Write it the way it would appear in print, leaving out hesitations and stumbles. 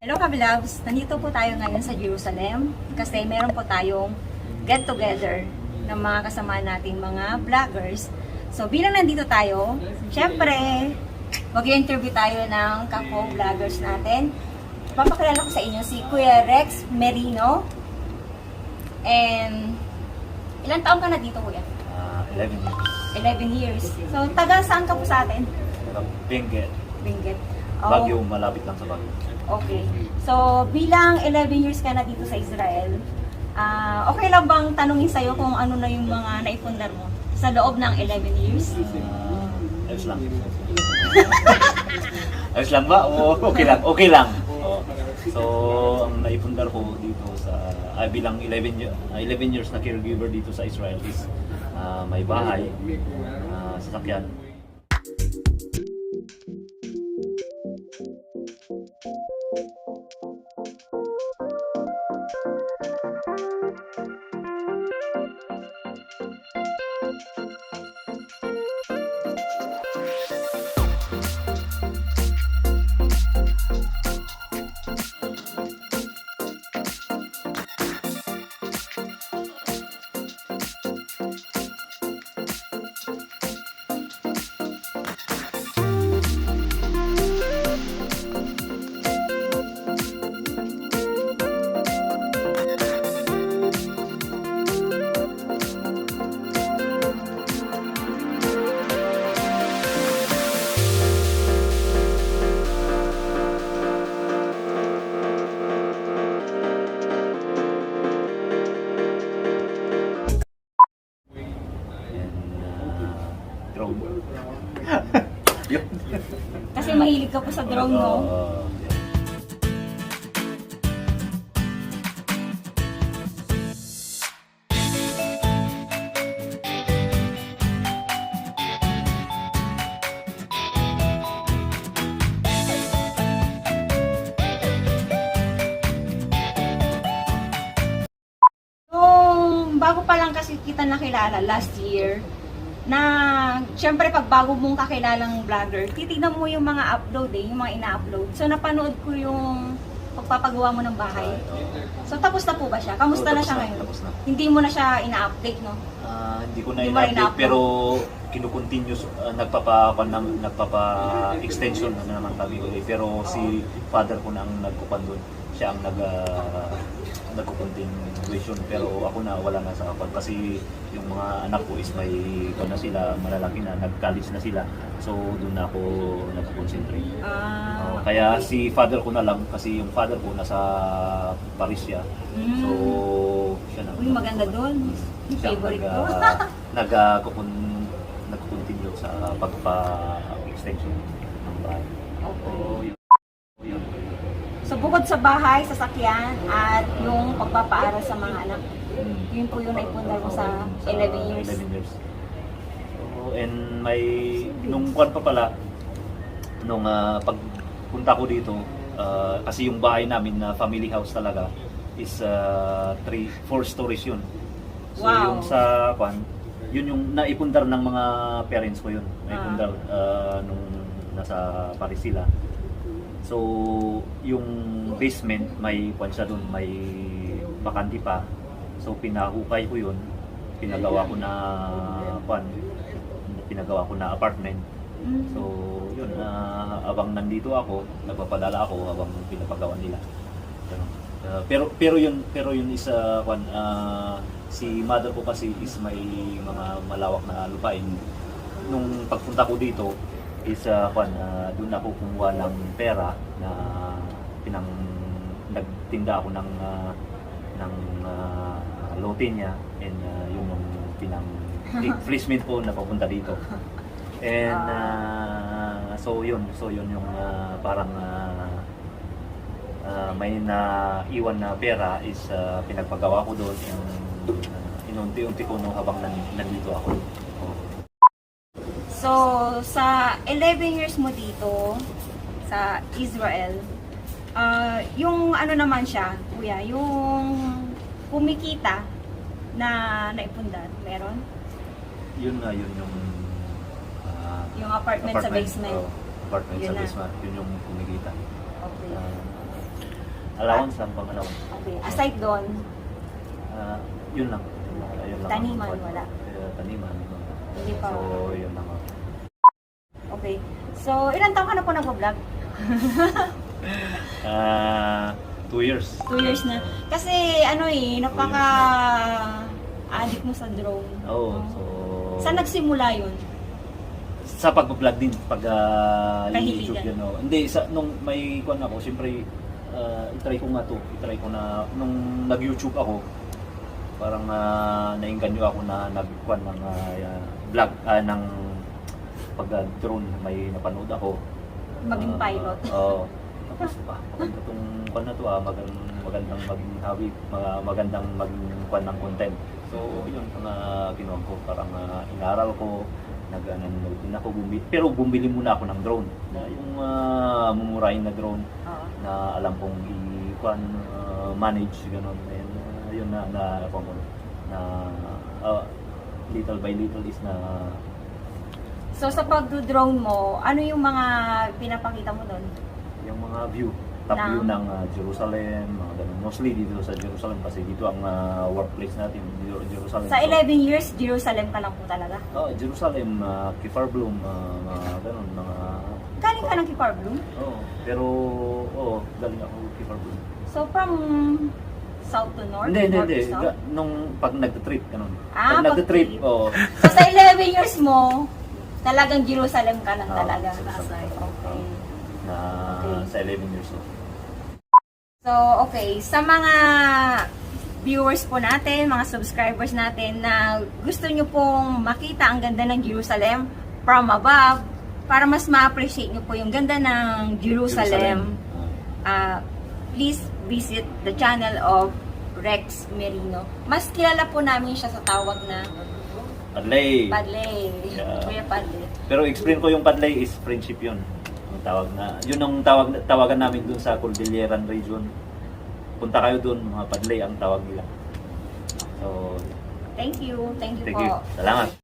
Hello ka-vlogs! Nandito po tayo ngayon sa Jerusalem kasi meron po tayong get-together ng mga kasama nating mga vloggers. So bilang nandito tayo, syempre mag-interview tayo ng kapwa-vloggers natin. Papakilala ko sa inyo si Kuya Rex Merino. And ilang taon ka na dito, Kuya? 11 years. 11 years. So taga saan ka po sa atin? Benguet. Benguet. Baguio, malapit lang sa Baguio. Okay. So, bilang 11 years ka na dito sa Israel, okay lang bang tanungin sa'yo kung ano na yung mga naipundar mo sa loob ng 11 years? Ayos lang. Ayos lang ba? O okay lang? Okay lang. So, ang naipundar ko dito sa bilang 11 years na caregiver dito sa Israel is may bahay, sasakyan. Drone. Yun. Kasi mahilig ka po sa drone, no? Yung bago pa lang kasi kita nakilala last year, na syempre pag bago mong kakilalang vlogger, titignan mo yung mga upload yung mga ina-upload. So napanood ko yung pagpapagawa mo ng bahay. So tapos na po ba siya? Kamusta na siya ngayon? Tapos na. Hindi mo na siya ina-update, no? Hindi ko na Hindi mo rin in-update na-upload. pero kinukontinuous, nagpapa-extension na naman kami ulit. Pero si father ko na ang nagkupan doon. Siya ang nagko-continuation, pero ako na wala na sa kapag kasi yung mga anak ko is may na sila, malalaki na, nag-college na sila, so doon na ako nagko-concentrate. Kaya si father ko na lang kasi yung father ko nasa Paris siya, so siya na. Uy, maganda doon. Siya Favorite ko. nagko-continue sa pagpa-extension ng bahay. Okay. So, yun. So bukod sa bahay, sasakyan, at yung pagpapaaral sa mga anak, yun po yung naipundar mo sa 11 years. 11 years. So, and nung kwan pa pala, nung pagpunta ko dito, kasi yung bahay namin na family house talaga is 4 stories yun. So Wow. yung sa kwan, yun yung naipundar ng mga parents ko yun. Naipundar nung nasa Paris sila. So, yung basement, may kwan siya doon, may bakante pa. So, pinahukay ko yun. Pinagawa ko na kwan, pinagawa ko na apartment. So, yun, abang nandito ako, nagpapadala ako habang pinapagawa nila. Pero yun is kwan, si mother ko kasi is may mga malawak na lupain. Nung pagpunta ko dito, is doon ako kumuha ng pera na nagtinda ako ng lote niya, and yun yung placement ko na papunta dito. And so yun yung parang may naiwan na pera is pinagpagawa ko doon, and inunti-unti ko no habang nandito ako. So, sa 11 years mo dito, sa Israel, yung ano naman siya, Kuya, yung kumikita na naipundar, meron? Yun yung Yung apartment sa basement. Apartment Yun sa na. basement, yun yung kumikita. Okay. Allowance lang, pang allowance. Okay. Aside doon, Yun lang. Yun lang. Taniman, wala? Taniman. Hindi pa. So, yun lang. Okay. So, ilang taon ka na po nag-vlog? 2 years. 2 years na. Kasi napaka-addict mo sa drone. Oo. So, Saan nagsimula yun? sa pag-vlog din, pag Kahiligan. YouTube yan. Oh. Hindi, nung may kuwan ako, siyempre, itry ko nga to. Itry ko na, nung nag-YouTube ako, parang nainganyo ako na nag-kuwan ng vlog, ng pag-drone. May napanood ako. Maging pilot. Oo. Tapos, maganda itong kuwan na to, magandang maging hobby, magandang maging kuwan ng content. So, yun, ginawa ko, parang inaral ko, nanonood din ako, pero bumili muna ako ng drone. Na yung mumurahin na drone Oo. na alam kong manage, gano'n. And, yun na little by little is na So, sa pag-drone mo, ano yung mga pinapakita mo doon? yung mga view, top Ng- view ng Jerusalem, mga ganun. Mostly dito sa Jerusalem kasi dito ang workplace natin, Jerusalem. Sa So, 11 years, Jerusalem ka lang po talaga. Jerusalem, Kfar Bloom, mga ganun, mga... Galing ka ng Kipar Bloom? Pero, galing ako Kfar Bloom. So, from south to north? Hindi. North to south? Nung pag nagte-trip, ganun. Ah, Pag nagte-trip, pag-trip. So, sa 11 years mo, talagang Jerusalem ka lang talaga. Jerusalem. Okay. Na Okay. sa 11 years old. So, okay. Sa mga viewers po natin, mga subscribers natin na gusto nyo pong makita ang ganda ng Jerusalem from above, para mas ma-appreciate nyo po yung ganda ng Jerusalem, please visit the channel of Rex Merino. Mas kilala po namin siya sa tawag na Padlay. Padley. Yeah. Kuya Padley. Pero explain ko yung Padlay is friendship yun. Ang tawag na, yun ang tawagan namin dun sa Cordilleran region. Punta kayo dun, mga Padlay ang tawag nila. So, Thank you. Thank you thank po. you. Salamat.